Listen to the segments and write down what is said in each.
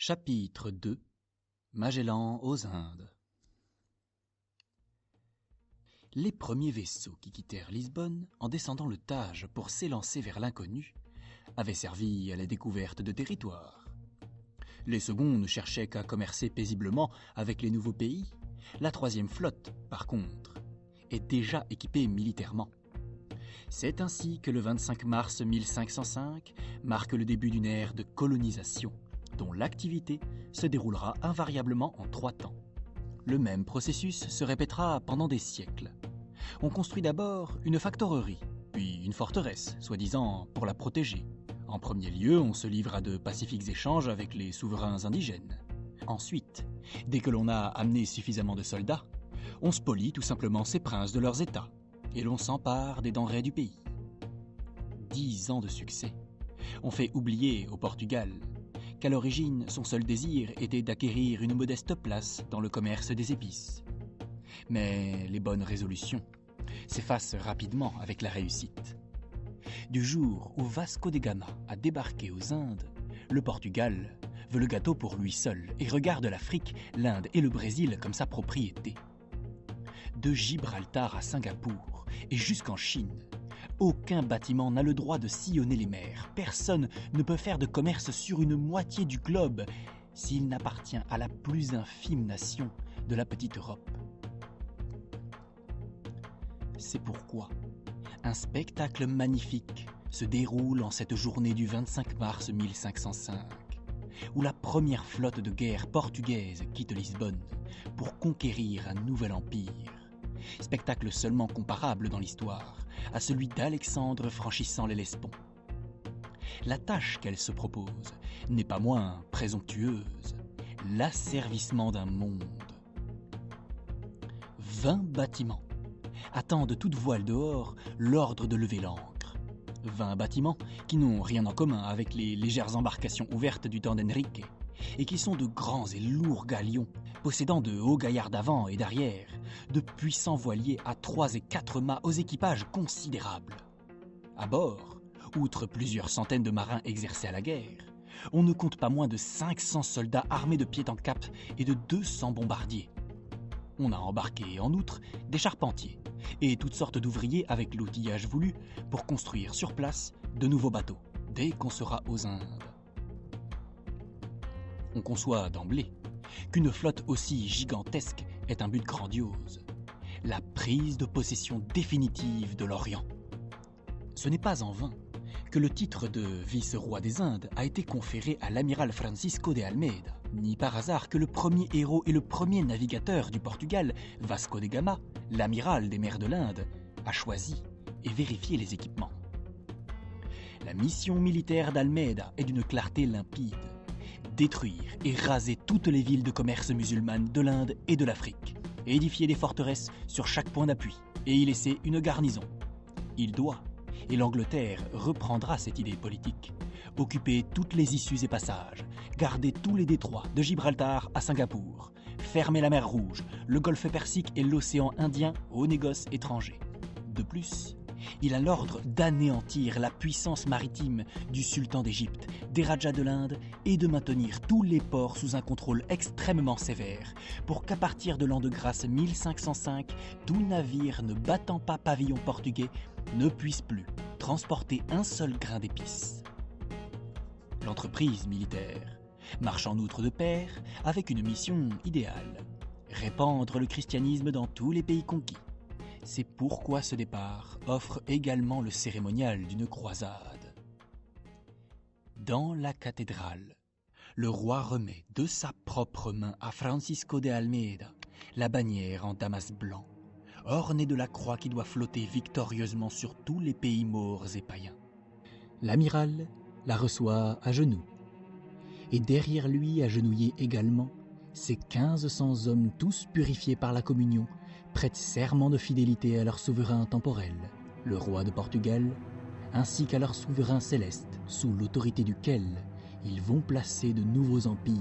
Chapitre 2 Magellan aux Indes. Les premiers vaisseaux qui quittèrent Lisbonne en descendant le Tage pour s'élancer vers l'inconnu avaient servi à la découverte de territoires. Les seconds ne cherchaient qu'à commercer paisiblement avec les nouveaux pays. La troisième flotte, par contre, est déjà équipée militairement. C'est ainsi que le 25 mars 1505 marque le début d'une ère de colonisation, dont l'activité se déroulera invariablement en 3 temps. Le même processus se répétera pendant des siècles. On construit d'abord une factorerie, puis une forteresse, soi-disant pour la protéger. En premier lieu, on se livre à de pacifiques échanges avec les souverains indigènes. Ensuite, dès que l'on a amené suffisamment de soldats, on spolie tout simplement ces princes de leurs états, et l'on s'empare des denrées du pays. 10 ans de succès ont fait oublier au Portugal qu'à l'origine, son seul désir était d'acquérir une modeste place dans le commerce des épices. Mais les bonnes résolutions s'effacent rapidement avec la réussite. Du jour où Vasco de Gama a débarqué aux Indes, le Portugal veut le gâteau pour lui seul et regarde l'Afrique, l'Inde et le Brésil comme sa propriété. De Gibraltar à Singapour et jusqu'en Chine, aucun bâtiment n'a le droit de sillonner les mers. Personne ne peut faire de commerce sur une moitié du globe s'il n'appartient à la plus infime nation de la petite Europe. C'est pourquoi un spectacle magnifique se déroule en cette journée du 25 mars 1505, où la première flotte de guerre portugaise quitte Lisbonne pour conquérir un nouvel empire. Spectacle seulement comparable dans l'histoire à celui d'Alexandre franchissant l'Hellespont. La tâche qu'elle se propose n'est pas moins présomptueuse, l'asservissement d'un monde. 20 bâtiments attendent toute voile dehors l'ordre de lever l'ancre. 20 bâtiments qui n'ont rien en commun avec les légères embarcations ouvertes du temps d'Henrique et qui sont de grands et lourds galions possédant de hauts gaillards d'avant et d'arrière, de puissants voiliers à 3 et 4 mâts aux équipages considérables. À bord, outre plusieurs centaines de marins exercés à la guerre, on ne compte pas moins de 500 soldats armés de pied en cap et de 200 bombardiers. On a embarqué en outre des charpentiers et toutes sortes d'ouvriers avec l'outillage voulu pour construire sur place de nouveaux bateaux dès qu'on sera aux Indes. On conçoit d'emblée qu'une flotte aussi gigantesque est un but grandiose, la prise de possession définitive de l'Orient. Ce n'est pas en vain que le titre de vice-roi des Indes a été conféré à l'amiral Francisco de Almeida, ni par hasard que le premier héros et le premier navigateur du Portugal, Vasco de Gama, l'amiral des mers de l'Inde, a choisi et vérifié les équipements. La mission militaire d'Almeida est d'une clarté limpide: détruire et raser toutes les villes de commerce musulmanes de l'Inde et de l'Afrique, édifier des forteresses sur chaque point d'appui et y laisser une garnison. Il doit, et l'Angleterre reprendra cette idée politique, occuper toutes les issues et passages, garder tous les détroits de Gibraltar à Singapour, fermer la mer Rouge, le golfe Persique et l'océan Indien aux négoces étrangers. De plus, il a l'ordre d'anéantir la puissance maritime du sultan d'Égypte, des rajas de l'Inde et de maintenir tous les ports sous un contrôle extrêmement sévère pour qu'à partir de l'an de grâce 1505, tout navire ne battant pas pavillon portugais ne puisse plus transporter un seul grain d'épices. L'entreprise militaire marche en outre de pair avec une mission idéale: répandre le christianisme dans tous les pays conquis. C'est pourquoi ce départ offre également le cérémonial d'une croisade. Dans la cathédrale, le roi remet de sa propre main à Francisco de Almeida la bannière en damas blanc, ornée de la croix qui doit flotter victorieusement sur tous les pays maures et païens. L'amiral la reçoit à genoux, et derrière lui, agenouillés également, ces 1500 hommes tous purifiés par la communion prêtent serment de fidélité à leur souverain temporel, le roi de Portugal, ainsi qu'à leur souverain céleste, sous l'autorité duquel ils vont placer de nouveaux empires.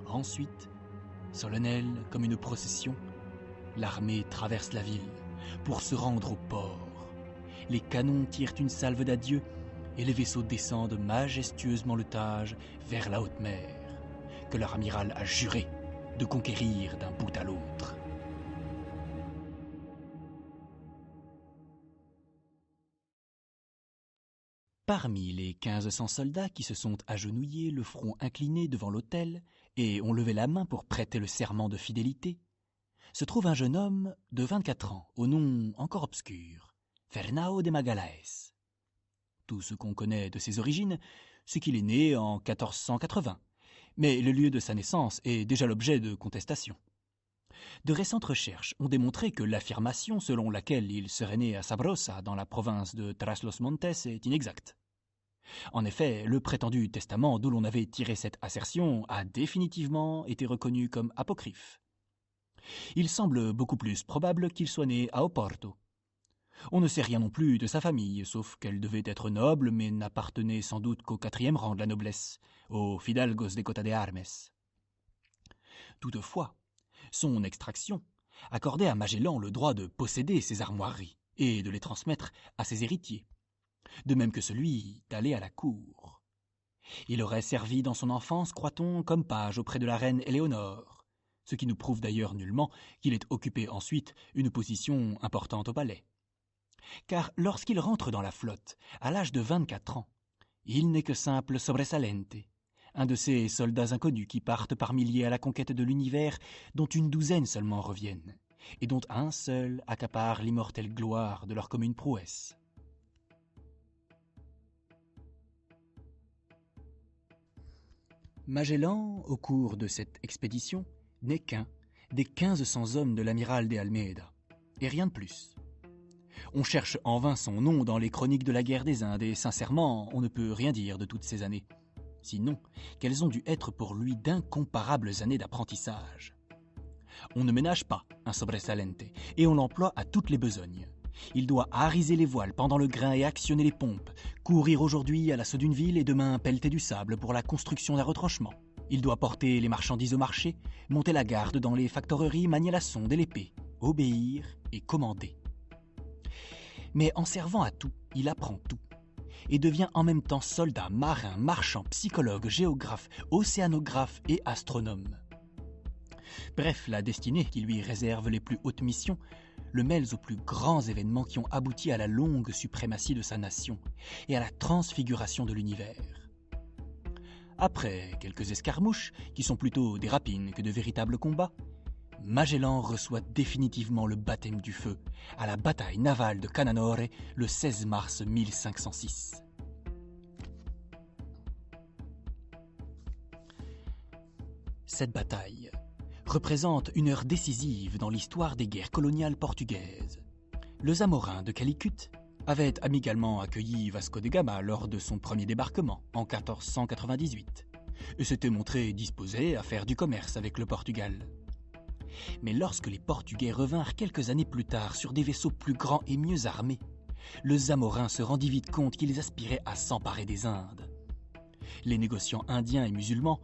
Ensuite, solennelle comme une procession, l'armée traverse la ville pour se rendre au port. Les canons tirent une salve d'adieu et les vaisseaux descendent majestueusement le Tage vers la haute mer, que leur amiral a juré de conquérir d'un bout à l'autre. Parmi les 1500 soldats qui se sont agenouillés, le front incliné devant l'autel, et ont levé la main pour prêter le serment de fidélité, se trouve un jeune homme de 24 ans, au nom encore obscur, Fernão de Magalhães. Tout ce qu'on connaît de ses origines, c'est qu'il est né en 1480, mais le lieu de sa naissance est déjà l'objet de contestations. De récentes recherches ont démontré que l'affirmation selon laquelle il serait né à Sabrosa, dans la province de Trás-los-Montes, est inexacte. En effet, le prétendu testament d'où l'on avait tiré cette assertion a définitivement été reconnu comme apocryphe. Il semble beaucoup plus probable qu'il soit né à Oporto. On ne sait rien non plus de sa famille, sauf qu'elle devait être noble, mais n'appartenait sans doute qu'au 4e rang de la noblesse, aux Fidalgos de Cota de Armes. Toutefois, son extraction accordait à Magellan le droit de posséder ces armoiries et de les transmettre à ses héritiers, de même que celui d'aller à la cour. Il aurait servi dans son enfance, croit-on, comme page auprès de la reine Éléonore, ce qui nous prouve d'ailleurs nullement qu'il ait occupé ensuite une position importante au palais. Car lorsqu'il rentre dans la flotte, à l'âge de 24 ans, il n'est que simple sobresalente, un de ces soldats inconnus qui partent par milliers à la conquête de l'univers, dont une douzaine seulement reviennent, et dont un seul accapare l'immortelle gloire de leur commune prouesse. Magellan, au cours de cette expédition, n'est qu'un des 1500 hommes de l'amiral de Almeida, et rien de plus. On cherche en vain son nom dans les chroniques de la guerre des Indes, et sincèrement, on ne peut rien dire de toutes ces années. Sinon qu'elles ont dû être pour lui d'incomparables années d'apprentissage. On ne ménage pas un sobresalente, et on l'emploie à toutes les besognes. Il doit hariser les voiles pendant le grain et actionner les pompes, courir aujourd'hui à l'assaut d'une ville et demain pelleter du sable pour la construction d'un retranchement. Il doit porter les marchandises au marché, monter la garde dans les factoreries, manier la sonde et l'épée, obéir et commander. Mais en servant à tout, il apprend tout, et devient en même temps soldat, marin, marchand, psychologue, géographe, océanographe et astronome. Bref, la destinée qui lui réserve les plus hautes missions le mêle aux plus grands événements qui ont abouti à la longue suprématie de sa nation et à la transfiguration de l'univers. Après quelques escarmouches, qui sont plutôt des rapines que de véritables combats, Magellan reçoit définitivement le baptême du feu à la bataille navale de Cananore le 16 mars 1506. Cette bataille représente une heure décisive dans l'histoire des guerres coloniales portugaises. Le Zamorin de Calicut avait amicalement accueilli Vasco de Gama lors de son premier débarquement en 1498 et s'était montré disposé à faire du commerce avec le Portugal. Mais lorsque les Portugais revinrent quelques années plus tard sur des vaisseaux plus grands et mieux armés, le Zamorin se rendit vite compte qu'ils aspiraient à s'emparer des Indes. Les négociants indiens et musulmans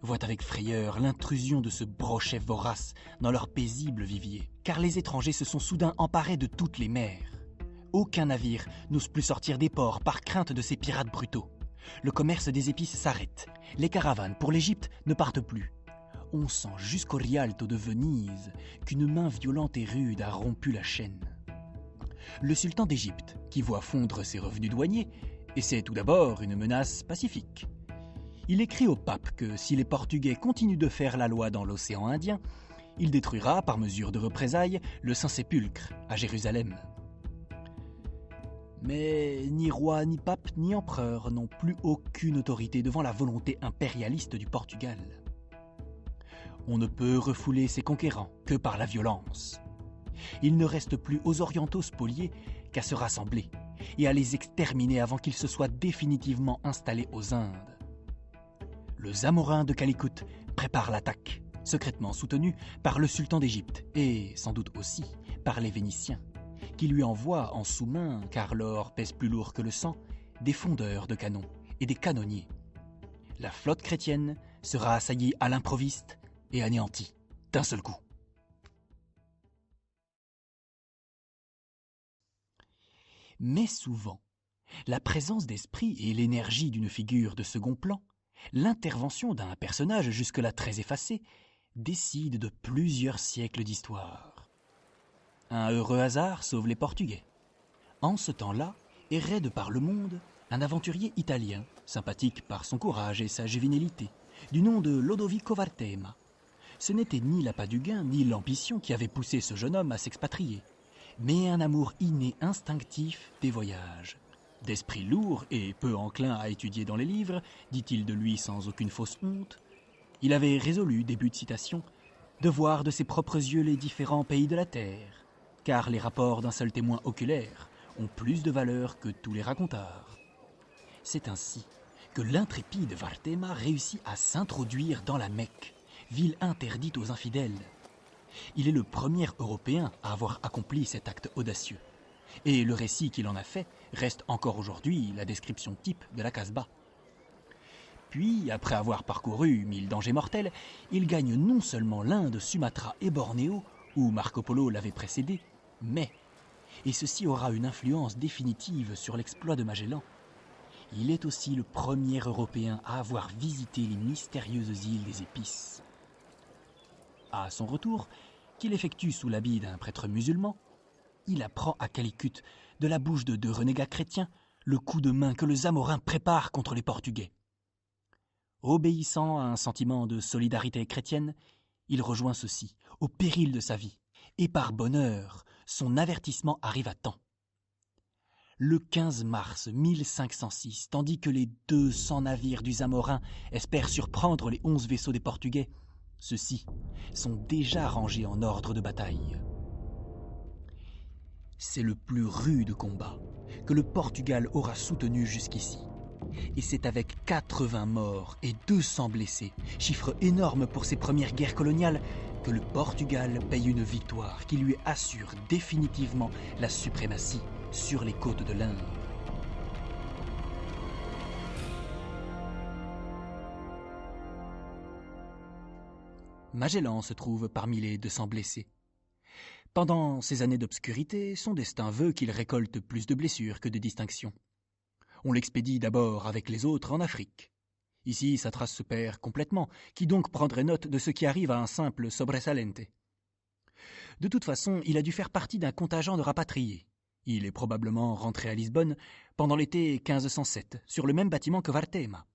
voient avec frayeur l'intrusion de ce brochet vorace dans leur paisible vivier, car les étrangers se sont soudain emparés de toutes les mers. Aucun navire n'ose plus sortir des ports par crainte de ces pirates brutaux. Le commerce des épices s'arrête, les caravanes pour l'Égypte ne partent plus. On sent jusqu'au Rialto de Venise qu'une main violente et rude a rompu la chaîne. Le sultan d'Égypte, qui voit fondre ses revenus douaniers, essaie tout d'abord une menace pacifique. Il écrit au pape que si les Portugais continuent de faire la loi dans l'océan Indien, il détruira, par mesure de représailles, le Saint-Sépulcre à Jérusalem. Mais ni roi, ni pape, ni empereur n'ont plus aucune autorité devant la volonté impérialiste du Portugal. On ne peut refouler ses conquérants que par la violence. Il ne reste plus aux orientaux spoliés qu'à se rassembler et à les exterminer avant qu'ils se soient définitivement installés aux Indes. Le Zamorin de Calicut prépare l'attaque, secrètement soutenu par le sultan d'Égypte et sans doute aussi par les Vénitiens, qui lui envoient en sous-main, car l'or pèse plus lourd que le sang, des fondeurs de canons et des canonniers. La flotte chrétienne sera assaillie à l'improviste et anéantie d'un seul coup. Mais souvent, La présence d'esprit et l'énergie d'une figure de second plan, l'intervention d'un personnage jusque-là très effacé, décident de plusieurs siècles d'histoire. Un heureux hasard sauve les Portugais. En ce temps-là, errait de par le monde un aventurier italien, sympathique par son courage et sa juvénilité, du nom de Lodovico Vartema. Ce n'était ni l'appât du gain, ni l'ambition qui avait poussé ce jeune homme à s'expatrier, mais un amour inné instinctif des voyages. D'esprit lourd et peu enclin à étudier dans les livres, dit-il de lui sans aucune fausse honte, il avait résolu, début de citation, de voir de ses propres yeux les différents pays de la terre, car les rapports d'un seul témoin oculaire ont plus de valeur que tous les racontars. C'est ainsi que l'intrépide Vartema réussit à s'introduire dans la Mecque, ville interdite aux infidèles. Il est le premier Européen à avoir accompli cet acte audacieux. Et le récit qu'il en a fait reste encore aujourd'hui la description type de la Casbah. Puis, après avoir parcouru 1000 dangers mortels, il gagne non seulement l'Inde, Sumatra et Bornéo, où Marco Polo l'avait précédé, mais, et ceci aura une influence définitive sur l'exploit de Magellan, il est aussi le premier Européen à avoir visité les mystérieuses îles des Épices. À son retour, qu'il effectue sous l'habit d'un prêtre musulman, il apprend à Calicut, de la bouche de deux renégats chrétiens, le coup de main que le Zamorin prépare contre les Portugais. Obéissant à un sentiment de solidarité chrétienne, il rejoint ceux-ci, au péril de sa vie, et par bonheur, son avertissement arrive à temps. Le 15 mars 1506, tandis que les 200 navires du Zamorin espèrent surprendre les 11 vaisseaux des Portugais, ceux-ci sont déjà rangés en ordre de bataille. C'est le plus rude combat que le Portugal aura soutenu jusqu'ici. Et c'est avec 80 morts et 200 blessés, chiffre énorme pour ses premières guerres coloniales, que le Portugal paye une victoire qui lui assure définitivement la suprématie sur les côtes de l'Inde. Magellan se trouve parmi les 200 blessés. Pendant ces années d'obscurité, son destin veut qu'il récolte plus de blessures que de distinctions. On l'expédie d'abord avec les autres en Afrique. Ici, sa trace se perd complètement. Qui donc prendrait note de ce qui arrive à un simple sobresalente? De toute façon, il a dû faire partie d'un contingent de rapatriés. Il est probablement rentré à Lisbonne pendant l'été 1507, sur le même bâtiment que Vartema.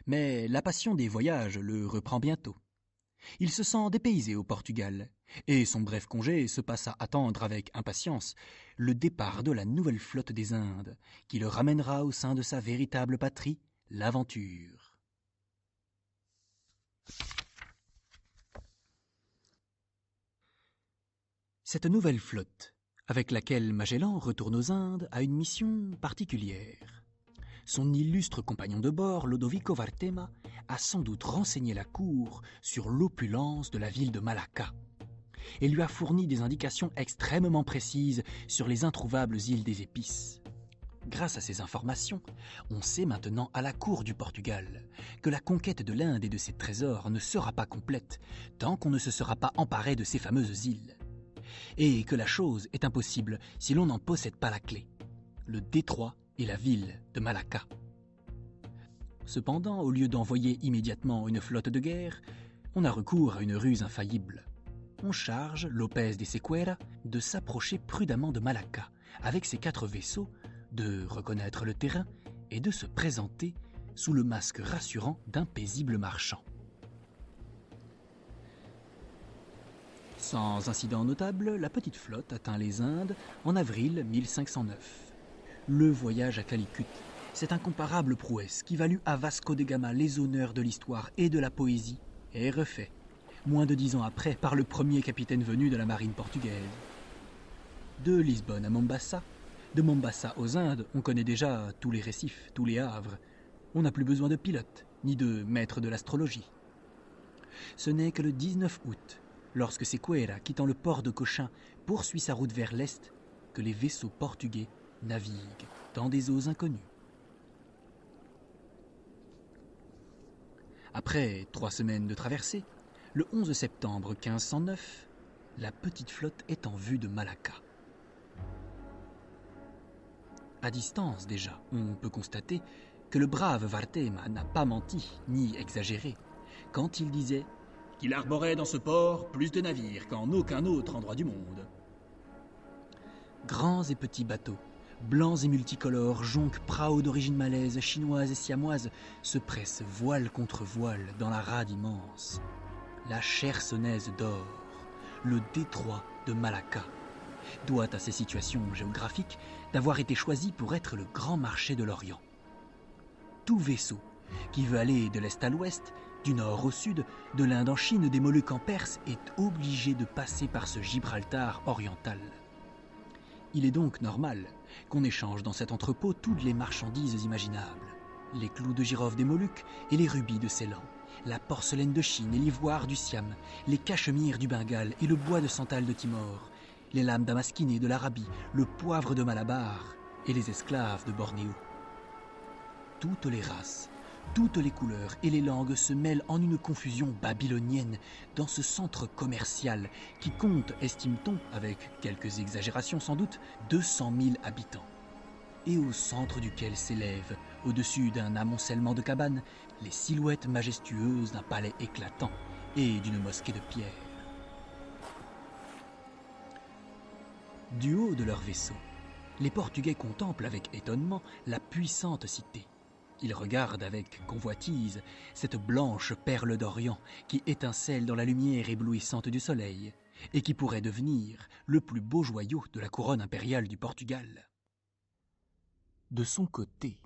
Mais la passion des voyages le reprend bientôt. Il se sent dépaysé au Portugal, et son bref congé se passe à attendre avec impatience le départ de la nouvelle flotte des Indes, qui le ramènera au sein de sa véritable patrie, l'aventure. Cette nouvelle flotte, avec laquelle Magellan retourne aux Indes, a une mission particulière. Son illustre compagnon de bord, Lodovico Vartema, a sans doute renseigné la cour sur l'opulence de la ville de Malacca et lui a fourni des indications extrêmement précises sur les introuvables îles des Épices. Grâce à ces informations, on sait maintenant à la cour du Portugal que la conquête de l'Inde et de ses trésors ne sera pas complète tant qu'on ne se sera pas emparé de ces fameuses îles, et que la chose est impossible si l'on n'en possède pas la clé, le détroit et la ville de Malacca. Cependant, au lieu d'envoyer immédiatement une flotte de guerre, on a recours à une ruse infaillible. On charge Lopez de Sequeira de s'approcher prudemment de Malacca, avec ses 4 vaisseaux, de reconnaître le terrain et de se présenter sous le masque rassurant d'un paisible marchand. Sans incident notable, la petite flotte atteint les Indes en avril 1509. Le voyage à Calicut, cette incomparable prouesse qui valut à Vasco de Gama les honneurs de l'histoire et de la poésie, est refait, moins de 10 ans après, par le premier capitaine venu de la marine portugaise. De Lisbonne à Mombasa, de Mombasa aux Indes, on connaît déjà tous les récifs, tous les havres. On n'a plus besoin de pilote, ni de maître de l'astrologie. Ce n'est que le 19 août, lorsque Sequeira, quittant le port de Cochin, poursuit sa route vers l'est, que les vaisseaux portugais naviguent dans des eaux inconnues. Après 3 semaines de traversée, le 11 septembre 1509, la petite flotte est en vue de Malacca. À distance déjà, on peut constater que le brave Varthema n'a pas menti ni exagéré quand il disait qu'il arborait dans ce port plus de navires qu'en aucun autre endroit du monde. Grands et petits bateaux, blancs et multicolores, jonques praos d'origine malaise, chinoise et siamoise, se pressent voile contre voile dans la rade immense. La Chersonèse d'or, le détroit de Malacca, doit à ces situations géographiques d'avoir été choisi pour être le grand marché de l'Orient. Tout vaisseau qui veut aller de l'Est à l'Ouest, du Nord au Sud, de l'Inde en Chine, des Moluques en Perse, est obligé de passer par ce Gibraltar oriental. Il est donc normal qu'on échange dans cet entrepôt toutes les marchandises imaginables. Les clous de girofle des Moluques et les rubis de Ceylan, la porcelaine de Chine et l'ivoire du Siam, les cachemires du Bengale et le bois de santal de Timor, les lames damasquinées de l'Arabie, le poivre de Malabar et les esclaves de Bornéo. Toutes les races, toutes les couleurs et les langues se mêlent en une confusion babylonienne dans ce centre commercial qui compte, estime-t-on, avec quelques exagérations sans doute, 200 000 habitants. Et au centre duquel s'élèvent, au-dessus d'un amoncellement de cabanes, les silhouettes majestueuses d'un palais éclatant et d'une mosquée de pierre. Du haut de leur vaisseau, les Portugais contemplent avec étonnement la puissante cité. Ils regardent avec convoitise cette blanche perle d'Orient qui étincelle dans la lumière éblouissante du soleil et qui pourrait devenir le plus beau joyau de la couronne impériale du Portugal. De son côté,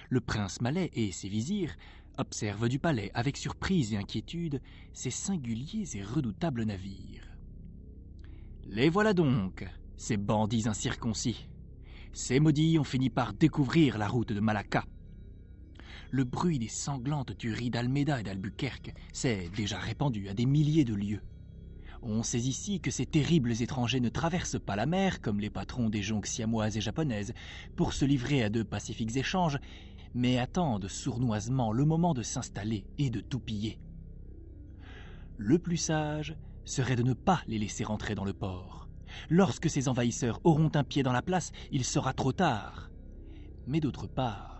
le prince malais et ses vizirs observent du palais avec surprise et inquiétude ces singuliers et redoutables navires. Les voilà donc, ces bandits incirconcis. Ces maudits ont fini par découvrir la route de Malacca. Le bruit des sanglantes tueries d'Almeida et d'Albuquerque s'est déjà répandu à des milliers de lieues. On sait ici que ces terribles étrangers ne traversent pas la mer, comme les patrons des jonques siamoises et japonaises, pour se livrer à de pacifiques échanges, mais attendent sournoisement le moment de s'installer et de tout piller. Le plus sage serait de ne pas les laisser entrer dans le port. Lorsque ces envahisseurs auront un pied dans la place, il sera trop tard. Mais d'autre part,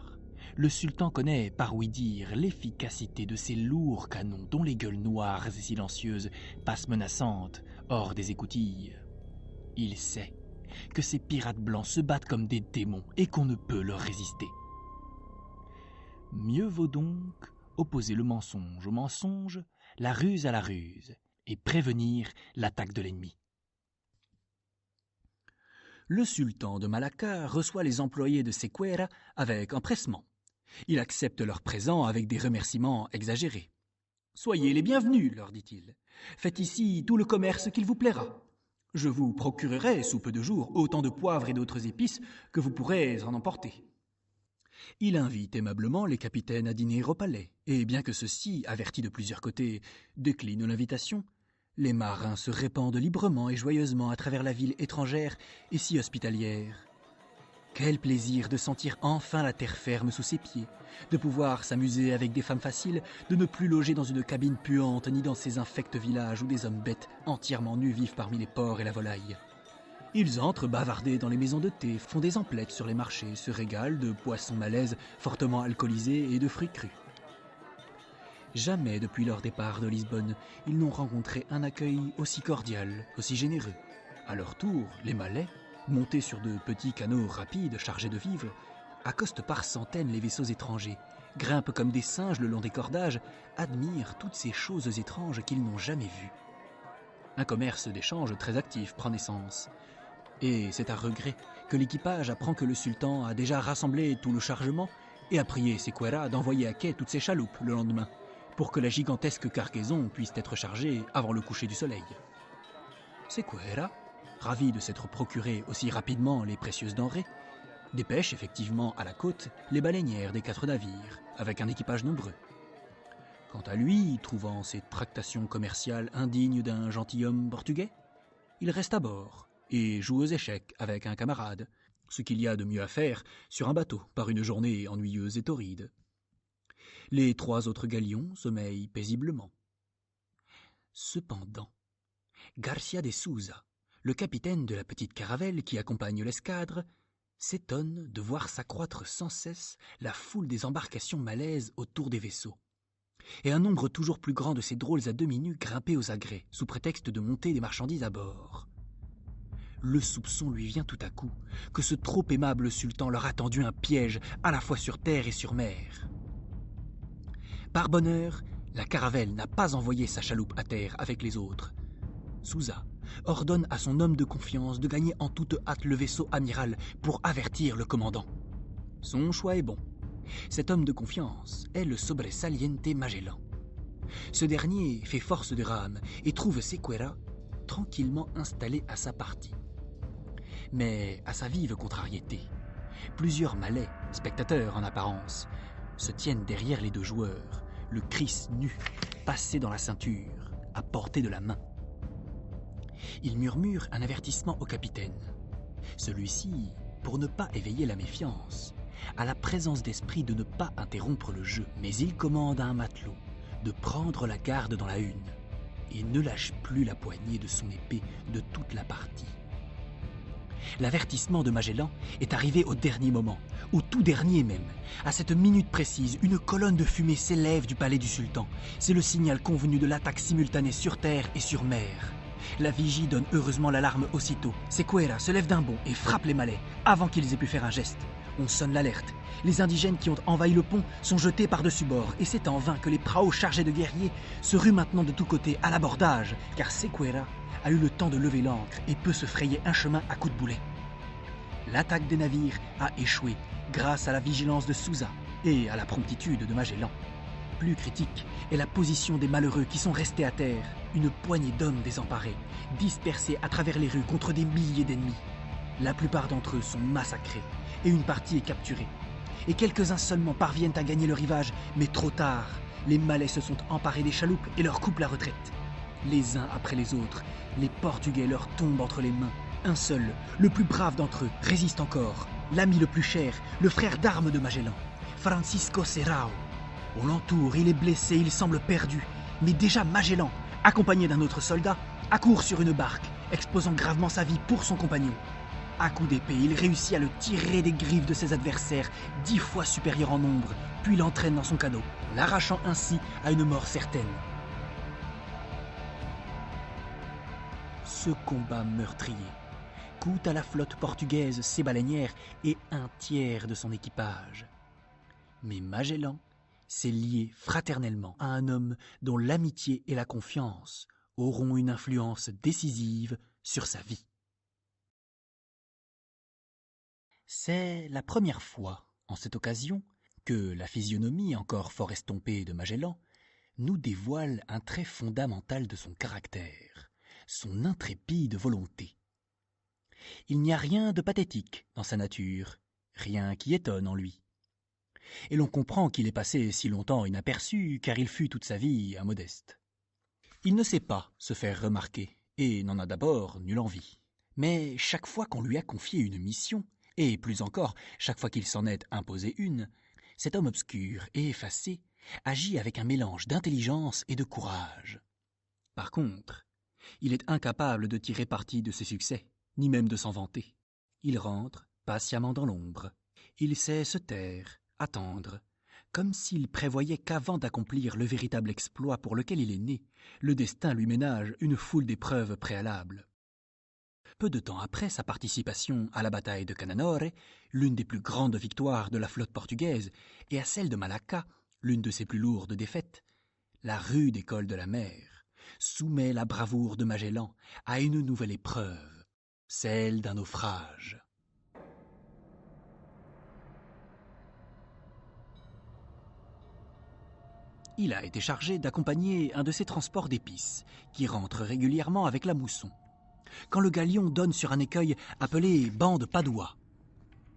le sultan connaît, par ouï dire, l'efficacité de ces lourds canons dont les gueules noires et silencieuses passent menaçantes hors des écoutilles. Il sait que ces pirates blancs se battent comme des démons et qu'on ne peut leur résister. Mieux vaut donc opposer le mensonge au mensonge, la ruse à la ruse, et prévenir l'attaque de l'ennemi. Le sultan de Malacca reçoit les employés de Sequeira avec empressement. Il accepte leur présent avec des remerciements exagérés. « Soyez les bienvenus, leur dit-il. Faites ici tout le commerce qu'il vous plaira. Je vous procurerai, sous peu de jours, autant de poivre et d'autres épices que vous pourrez en emporter. » Il invite aimablement les capitaines à dîner au palais, et bien que ceux-ci, avertis de plusieurs côtés, déclinent l'invitation, les marins se répandent librement et joyeusement à travers la ville étrangère et si hospitalière. Quel plaisir de sentir enfin la terre ferme sous ses pieds, de pouvoir s'amuser avec des femmes faciles, de ne plus loger dans une cabine puante ni dans ces infects villages où des hommes bêtes entièrement nus vivent parmi les porcs et la volaille. Ils entrent bavarder dans les maisons de thé, font des emplettes sur les marchés, se régalent de poissons malaises fortement alcoolisés et de fruits crus. Jamais depuis leur départ de Lisbonne, ils n'ont rencontré un accueil aussi cordial, aussi généreux. À leur tour, les Malais, montés sur de petits canots rapides chargés de vivres, accostent par centaines les vaisseaux étrangers, grimpent comme des singes le long des cordages, admirent toutes ces choses étranges qu'ils n'ont jamais vues. Un commerce d'échange très actif prend naissance. Et c'est à regret que l'équipage apprend que le sultan a déjà rassemblé tout le chargement et a prié Sequeira d'envoyer à quai toutes ses chaloupes le lendemain, pour que la gigantesque cargaison puisse être chargée avant le coucher du soleil. Sequeira, ravi de s'être procuré aussi rapidement les précieuses denrées, dépêche effectivement à la côte les baleinières des 4 navires, avec un équipage nombreux. Quant à lui, trouvant ces tractations commerciales indignes d'un gentilhomme portugais, il reste à bord et joue aux échecs avec un camarade, ce qu'il y a de mieux à faire sur un bateau par une journée ennuyeuse et torride. Les 3 autres galions sommeillent paisiblement. Cependant, Garcia de Souza, le capitaine de la petite caravelle qui accompagne l'escadre, s'étonne de voir s'accroître sans cesse la foule des embarcations malaises autour des vaisseaux, et un nombre toujours plus grand de ces drôles à demi nus grimper aux agrès, sous prétexte de monter des marchandises à bord. Le soupçon lui vient tout à coup que ce trop aimable sultan leur a tendu un piège à la fois sur terre et sur mer. Par bonheur, la caravelle n'a pas envoyé sa chaloupe à terre avec les autres. Souza ordonne à son homme de confiance de gagner en toute hâte le vaisseau amiral pour avertir le commandant. Son choix est bon. Cet homme de confiance est le sobresaliente Magellan. Ce dernier fait force de rame et trouve Sequeira tranquillement installé à sa partie. Mais à sa vive contrariété, plusieurs Malais, spectateurs en apparence, se tiennent derrière les deux joueurs, le Chris nu, passé dans la ceinture, à portée de la main. Ils murmurent un avertissement au capitaine. Celui-ci, pour ne pas éveiller la méfiance, a la présence d'esprit de ne pas interrompre le jeu, mais il commande à un matelot de prendre la garde dans la hune et ne lâche plus la poignée de son épée de toute la partie. L'avertissement de Magellan est arrivé au dernier moment, au tout dernier même. À cette minute précise, une colonne de fumée s'élève du palais du sultan. C'est le signal convenu de l'attaque simultanée sur terre et sur mer. La vigie donne heureusement l'alarme aussitôt. Sequeira se lève d'un bond et frappe les Malais avant qu'ils aient pu faire un geste. On sonne l'alerte. Les indigènes qui ont envahi le pont sont jetés par-dessus bord et c'est en vain que les praos chargés de guerriers se ruent maintenant de tous côtés à l'abordage, car Sequeira a eu le temps de lever l'ancre et peut se frayer un chemin à coups de boulet. L'attaque des navires a échoué grâce à la vigilance de Souza et à la promptitude de Magellan. Plus critique est la position des malheureux qui sont restés à terre, une poignée d'hommes désemparés, dispersés à travers les rues contre des milliers d'ennemis. La plupart d'entre eux sont massacrés et une partie est capturée. Et quelques-uns seulement parviennent à gagner le rivage, mais trop tard, les Malais se sont emparés des chaloupes et leur coupent la retraite. Les uns après les autres, les Portugais leur tombent entre les mains. Un seul, le plus brave d'entre eux, résiste encore. L'ami le plus cher, le frère d'armes de Magellan, Francisco Serrao. On l'entoure, il est blessé, il semble perdu. Mais déjà Magellan, accompagné d'un autre soldat, accourt sur une barque, exposant gravement sa vie pour son compagnon. À coups d'épée, il réussit à le tirer des griffes de ses adversaires, 10 fois supérieurs en nombre, puis l'entraîne dans son canot, l'arrachant ainsi à une mort certaine. Ce combat meurtrier coûte à la flotte portugaise ses baleinières et un tiers de son équipage. Mais Magellan s'est lié fraternellement à un homme dont l'amitié et la confiance auront une influence décisive sur sa vie. C'est la première fois, en cette occasion, que la physionomie encore fort estompée de Magellan nous dévoile un trait fondamental de son caractère, son intrépide volonté. Il n'y a rien de pathétique dans sa nature, rien qui étonne en lui. Et l'on comprend qu'il est passé si longtemps inaperçu, car il fut toute sa vie un modeste. Il ne sait pas se faire remarquer, et n'en a d'abord nulle envie. Mais chaque fois qu'on lui a confié une mission, et plus encore chaque fois qu'il s'en est imposé une, cet homme obscur et effacé agit avec un mélange d'intelligence et de courage. Par contre, il est incapable de tirer parti de ses succès, ni même de s'en vanter. Il rentre patiemment dans l'ombre. Il sait se taire, attendre, comme s'il prévoyait qu'avant d'accomplir le véritable exploit pour lequel il est né, le destin lui ménage une foule d'épreuves préalables. Peu de temps après sa participation à la bataille de Cananore, l'une des plus grandes victoires de la flotte portugaise, et à celle de Malacca, l'une de ses plus lourdes défaites, la rude école de la mer soumet la bravoure de Magellan à une nouvelle épreuve, celle d'un naufrage. Il a été chargé d'accompagner un de ces transports d'épices, qui rentre régulièrement avec la mousson, quand le galion donne sur un écueil appelé banc de Padoua.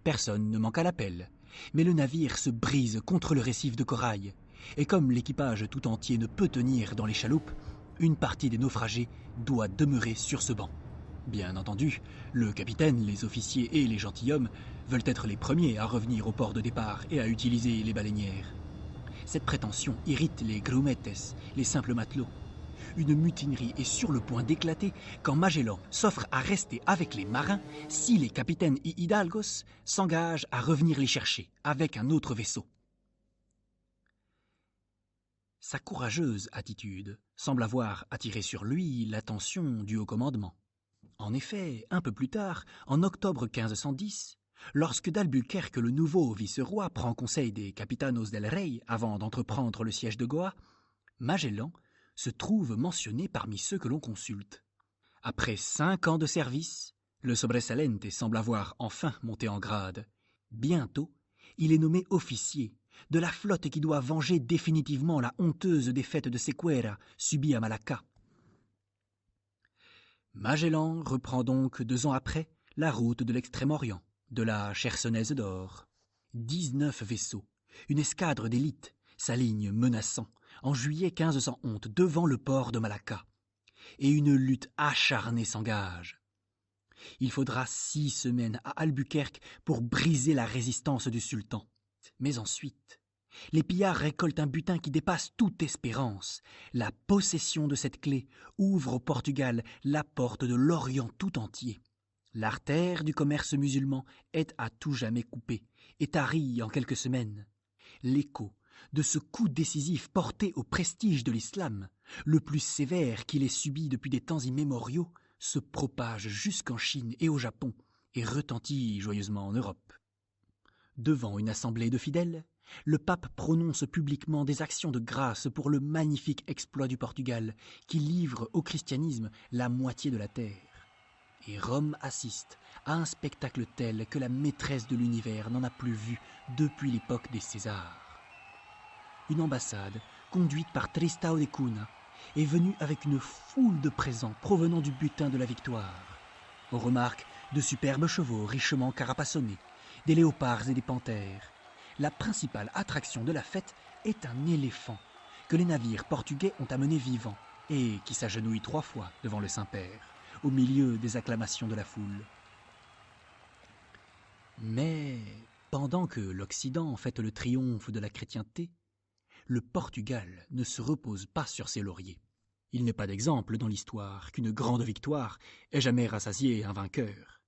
Personne ne manque à l'appel, mais le navire se brise contre le récif de corail, et comme l'équipage tout entier ne peut tenir dans les chaloupes, une partie des naufragés doit demeurer sur ce banc. Bien entendu, le capitaine, les officiers et les gentilshommes veulent être les premiers à revenir au port de départ et à utiliser les baleinières. Cette prétention irrite les grumetes, les simples matelots. Une mutinerie est sur le point d'éclater quand Magellan s'offre à rester avec les marins si les capitaines y hidalgos s'engagent à revenir les chercher avec un autre vaisseau. Sa courageuse attitude semble avoir attiré sur lui l'attention du haut commandement. En effet, un peu plus tard, en octobre 1510, lorsque d'Albuquerque le nouveau vice-roi prend conseil des capitanos del Rey avant d'entreprendre le siège de Goa, Magellan se trouve mentionné parmi ceux que l'on consulte. Après 5 ans de service, le sobresaliente semble avoir enfin monté en grade. Bientôt, il est nommé officier de la flotte qui doit venger définitivement la honteuse défaite de Sequeira subie à Malacca. Magellan reprend donc 2 ans après la route de l'Extrême-Orient, de la Chersonèse d'or. 19 vaisseaux, une escadre d'élite, s'alignent menaçants en juillet 1511 devant le port de Malacca. Et une lutte acharnée s'engage. Il faudra 6 semaines à Albuquerque pour briser la résistance du sultan. Mais ensuite, les pillards récoltent un butin qui dépasse toute espérance. La possession de cette clé ouvre au Portugal la porte de l'Orient tout entier. L'artère du commerce musulman est à tout jamais coupée et tarie en quelques semaines. L'écho de ce coup décisif porté au prestige de l'islam, le plus sévère qu'il ait subi depuis des temps immémoriaux, se propage jusqu'en Chine et au Japon et retentit joyeusement en Europe. Devant une assemblée de fidèles, le pape prononce publiquement des actions de grâce pour le magnifique exploit du Portugal qui livre au christianisme la moitié de la terre. Et Rome assiste à un spectacle tel que la maîtresse de l'univers n'en a plus vu depuis l'époque des Césars. Une ambassade, conduite par Tristão de Cunha, est venue avec une foule de présents provenant du butin de la victoire. On remarque de superbes chevaux richement carapassonnés, des léopards et des panthères. La principale attraction de la fête est un éléphant que les navires portugais ont amené vivant et qui s'agenouille 3 fois devant le Saint-Père, au milieu des acclamations de la foule. Mais pendant que l'Occident fête le triomphe de la chrétienté, le Portugal ne se repose pas sur ses lauriers. Il n'est pas d'exemple dans l'histoire qu'une grande victoire ait jamais rassasié un vainqueur.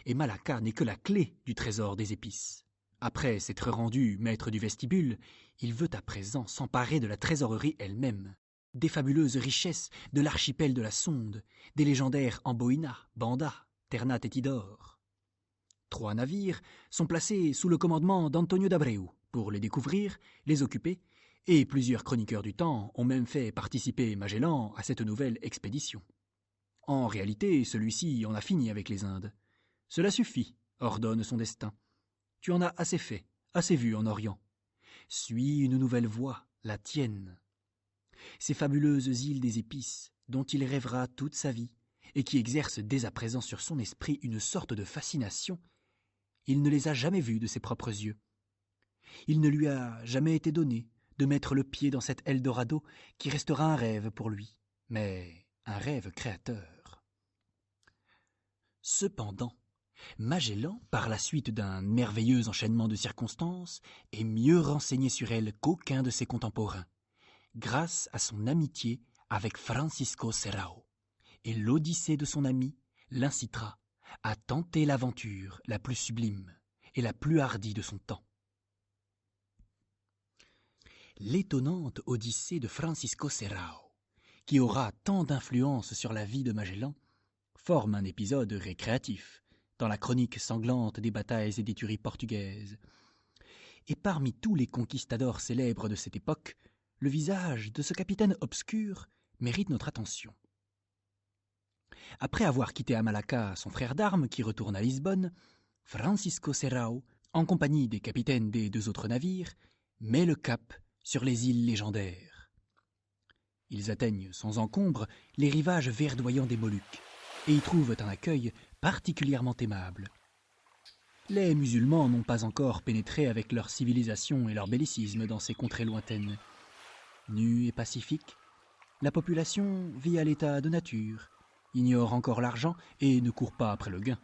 Et Malacca n'est que la clé du trésor des épices. Après s'être rendu maître du vestibule, il veut à présent s'emparer de la trésorerie elle-même, des fabuleuses richesses de l'archipel de la Sonde, des légendaires Amboina, Banda, Ternate et Tidor. 3 navires sont placés sous le commandement d'Antonio d'Abreu pour les découvrir, les occuper, et plusieurs chroniqueurs du temps ont même fait participer Magellan à cette nouvelle expédition. En réalité, celui-ci en a fini avec les Indes. Cela suffit, ordonne son destin. Tu en as assez fait, assez vu en Orient. Suis une nouvelle voie, la tienne. Ces fabuleuses îles des épices, dont il rêvera toute sa vie, et qui exercent dès à présent sur son esprit une sorte de fascination, il ne les a jamais vues de ses propres yeux. Il ne lui a jamais été donné de mettre le pied dans cet Eldorado qui restera un rêve pour lui, mais un rêve créateur. Cependant, Magellan, par la suite d'un merveilleux enchaînement de circonstances, est mieux renseigné sur elle qu'aucun de ses contemporains, grâce à son amitié avec Francisco Serrao, et l'odyssée de son ami l'incitera à tenter l'aventure la plus sublime et la plus hardie de son temps. L'étonnante odyssée de Francisco Serrao, qui aura tant d'influence sur la vie de Magellan, forme un épisode récréatif dans la chronique sanglante des batailles et des tueries portugaises. Et parmi tous les conquistadors célèbres de cette époque, le visage de ce capitaine obscur mérite notre attention. Après avoir quitté à Malacca son frère d'armes qui retourne à Lisbonne, Francisco Serrao, en compagnie des capitaines des 2 autres navires, met le cap sur les îles légendaires. Ils atteignent sans encombre les rivages verdoyants des Moluques et y trouvent un accueil particulièrement aimable. Les musulmans n'ont pas encore pénétré avec leur civilisation et leur bellicisme dans ces contrées lointaines. Nue et pacifique, la population vit à l'état de nature, ignore encore l'argent et ne court pas après le gain.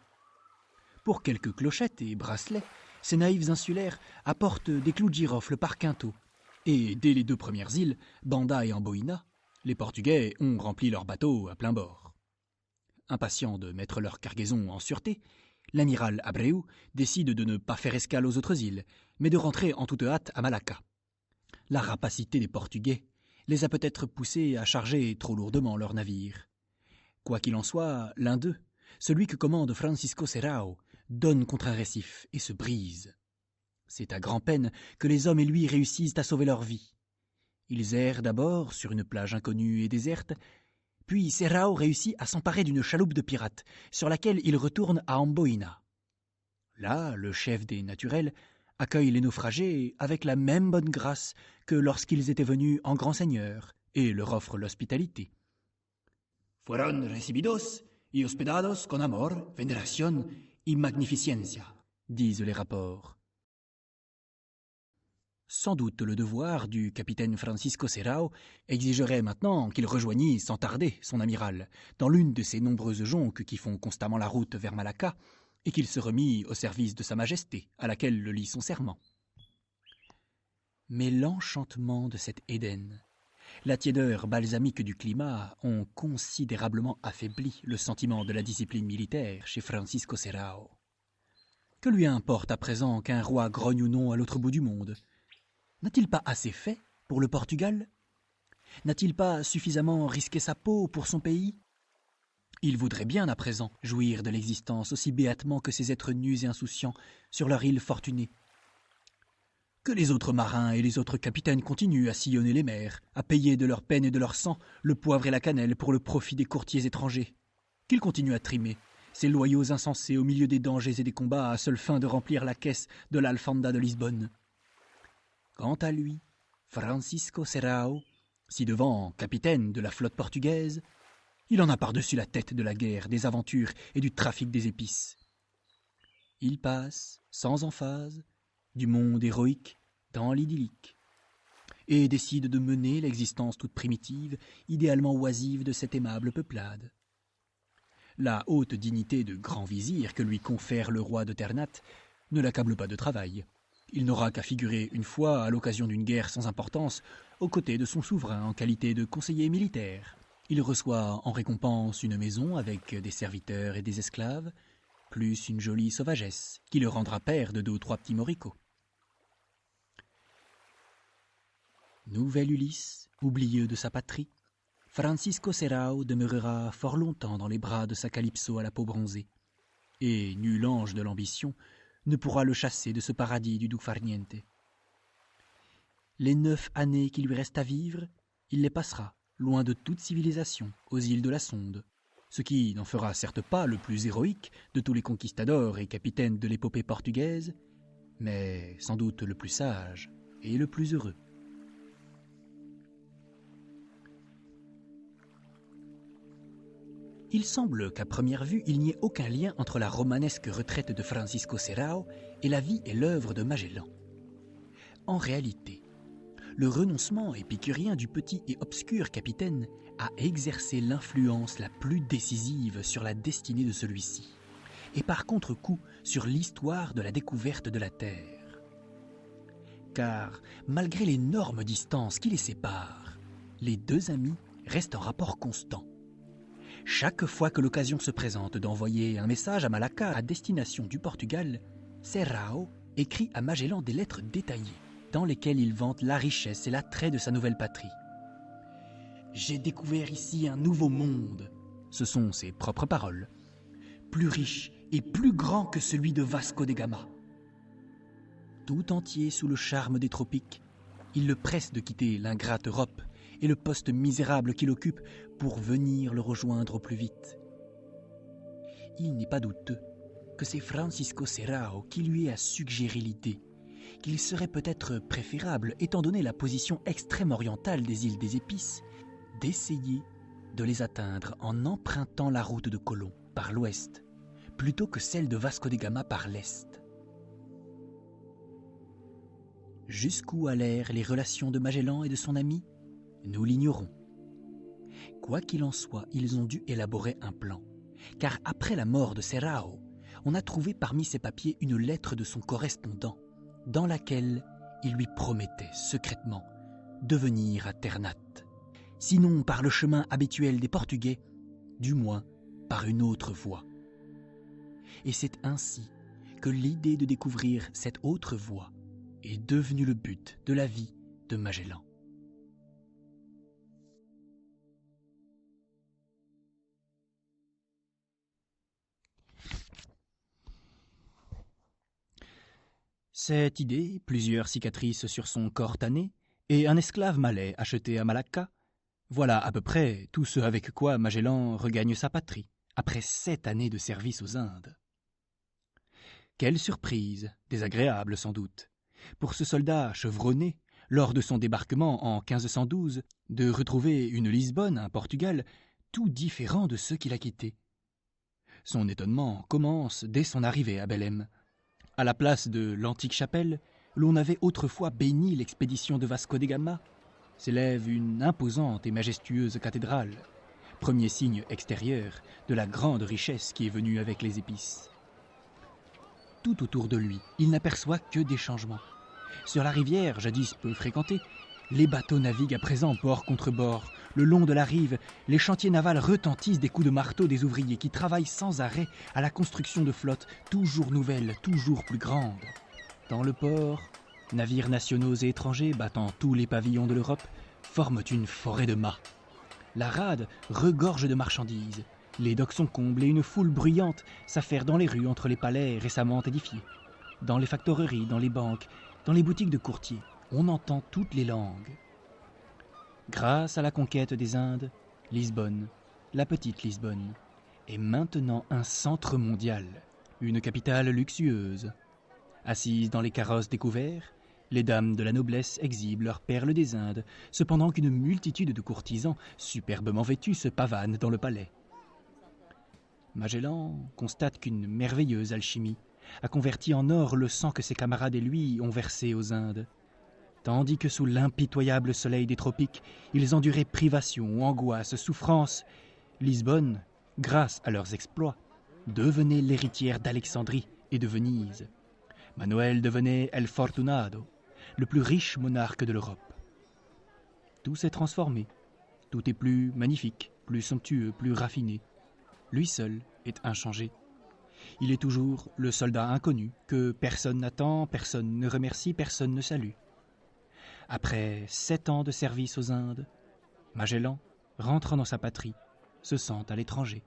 Pour quelques clochettes et bracelets, ces naïfs insulaires apportent des clous de girofle par quintot, et dès les 2 premières îles, Banda et Amboina, les Portugais ont rempli leurs bateaux à plein bord. Impatients de mettre leur cargaison en sûreté, l'amiral Abreu décide de ne pas faire escale aux autres îles, mais de rentrer en toute hâte à Malacca. La rapacité des Portugais les a peut-être poussés à charger trop lourdement leurs navires. Quoi qu'il en soit, l'un d'eux, celui que commande Francisco Serrao, donne contre un récif et se brise. C'est à grand-peine que les hommes et lui réussissent à sauver leur vie. Ils errent d'abord sur une plage inconnue et déserte, puis Serrao réussit à s'emparer d'une chaloupe de pirates, sur laquelle il retourne à Amboina. Là, le chef des naturels accueille les naufragés avec la même bonne grâce que lorsqu'ils étaient venus en grand seigneur et leur offre l'hospitalité. Fueron recibidos y hospedados con amor, veneración y magnificencia, disent les rapports. Sans doute le devoir du capitaine Francisco Serrao exigerait maintenant qu'il rejoignît sans tarder son amiral dans l'une de ces nombreuses jonques qui font constamment la route vers Malacca et qu'il se remît au service de sa majesté à laquelle le lie son serment. Mais l'enchantement de cet Éden, la tiédeur balsamique du climat ont considérablement affaibli le sentiment de la discipline militaire chez Francisco Serrao. Que lui importe à présent qu'un roi grogne ou non à l'autre bout du monde ? N'a-t-il pas assez fait pour le Portugal ? N'a-t-il pas suffisamment risqué sa peau pour son pays ? Il voudrait bien à présent jouir de l'existence aussi béatement que ces êtres nus et insouciants sur leur île fortunée. Que les autres marins et les autres capitaines continuent à sillonner les mers, à payer de leur peine et de leur sang le poivre et la cannelle pour le profit des courtiers étrangers. Qu'ils continuent à trimer ces loyaux insensés au milieu des dangers et des combats à seule fin de remplir la caisse de l'Alfanda de Lisbonne. Quant à lui, Francisco Serrao, ci-devant capitaine de la flotte portugaise, il en a par-dessus la tête de la guerre, des aventures et du trafic des épices. Il passe, sans emphase, du monde héroïque dans l'idyllique, et décide de mener l'existence toute primitive, idéalement oisive de cette aimable peuplade. La haute dignité de grand vizir que lui confère le roi de Ternate ne l'accable pas de travail. Il n'aura qu'à figurer une fois, à l'occasion d'une guerre sans importance, aux côtés de son souverain en qualité de conseiller militaire. Il reçoit en récompense une maison avec des serviteurs et des esclaves, plus une jolie sauvagesse qui le rendra père de 2 ou 3 petits moricots. Nouvel Ulysse, oublieux de sa patrie, Francisco Serrao demeurera fort longtemps dans les bras de sa Calypso à la peau bronzée, et nul ange de l'ambition ne pourra le chasser de ce paradis du doux farniente. Les 9 années qui lui restent à vivre, il les passera, loin de toute civilisation, aux îles de la Sonde, ce qui n'en fera certes pas le plus héroïque de tous les conquistadors et capitaines de l'épopée portugaise, mais sans doute le plus sage et le plus heureux. Il semble qu'à première vue, il n'y ait aucun lien entre la romanesque retraite de Francisco Serrao et la vie et l'œuvre de Magellan. En réalité, le renoncement épicurien du petit et obscur capitaine a exercé l'influence la plus décisive sur la destinée de celui-ci, et par contre-coup sur l'histoire de la découverte de la Terre. Car, malgré l'énorme distance qui les sépare, les 2 amis restent en rapport constant. Chaque fois que l'occasion se présente d'envoyer un message à Malacca à destination du Portugal, Serrao écrit à Magellan des lettres détaillées, dans lesquelles il vante la richesse et l'attrait de sa nouvelle patrie. « J'ai découvert ici un nouveau monde », ce sont ses propres paroles, « plus riche et plus grand que celui de Vasco de Gama. » Tout entier sous le charme des tropiques, il le presse de quitter l'ingrate Europe et le poste misérable qu'il occupe pour venir le rejoindre au plus vite. Il n'est pas douteux que c'est Francisco Serrao qui lui a suggéré l'idée qu'il serait peut-être préférable, étant donné la position extrême orientale des îles des Épices, d'essayer de les atteindre en empruntant la route de Colomb par l'ouest, plutôt que celle de Vasco de Gama par l'est. Jusqu'où allèrent les relations de Magellan et de son ami ? Nous l'ignorons. Quoi qu'il en soit, ils ont dû élaborer un plan, car après la mort de Serrao, on a trouvé parmi ses papiers une lettre de son correspondant, dans laquelle il lui promettait secrètement de venir à Ternate. sinon par le chemin habituel des Portugais, du moins par une autre voie. Et c'est ainsi que l'idée de découvrir cette autre voie est devenue le but de la vie de Magellan. Cette idée, plusieurs cicatrices sur son corps tanné et un esclave malais acheté à Malacca, voilà à peu près tout ce avec quoi Magellan regagne sa patrie, après 7 années de service aux Indes. Quelle surprise, désagréable sans doute, pour ce soldat chevronné, lors de son débarquement en 1512, de retrouver une Lisbonne, un Portugal, tout différent de ceux qu'il a quittés. Son étonnement commence dès son arrivée à Belém. À la place de l'antique chapelle, l'on avait autrefois béni l'expédition de Vasco de Gama, s'élève une imposante et majestueuse cathédrale, premier signe extérieur de la grande richesse qui est venue avec les épices. Tout autour de lui, il n'aperçoit que des changements. Sur la rivière, jadis peu fréquentée, les bateaux naviguent à présent bord contre bord. Le long de la rive, les chantiers navals retentissent des coups de marteau des ouvriers qui travaillent sans arrêt à la construction de flottes toujours nouvelles, toujours plus grandes. Dans le port, navires nationaux et étrangers battant tous les pavillons de l'Europe forment une forêt de mâts. La rade regorge de marchandises. Les docks sont combles et une foule bruyante s'affaire dans les rues entre les palais récemment édifiés. Dans les factoreries, dans les banques, dans les boutiques de courtiers, on entend toutes les langues. Grâce à la conquête des Indes, Lisbonne, la petite Lisbonne, est maintenant un centre mondial, une capitale luxueuse. Assises dans les carrosses découverts, les dames de la noblesse exhibent leurs perles des Indes, cependant qu'une multitude de courtisans superbement vêtus se pavanent dans le palais. Magellan constate qu'une merveilleuse alchimie a converti en or le sang que ses camarades et lui ont versé aux Indes. Tandis que sous l'impitoyable soleil des tropiques, ils enduraient privations, angoisses, souffrances, Lisbonne, grâce à leurs exploits, devenait l'héritière d'Alexandrie et de Venise. Manuel devenait El Fortunado, le plus riche monarque de l'Europe. Tout s'est transformé, tout est plus magnifique, plus somptueux, plus raffiné. Lui seul est inchangé. Il est toujours le soldat inconnu, que personne n'attend, personne ne remercie, personne ne salue. Après 7 ans de service aux Indes, Magellan, rentrant dans sa patrie, se sent à l'étranger.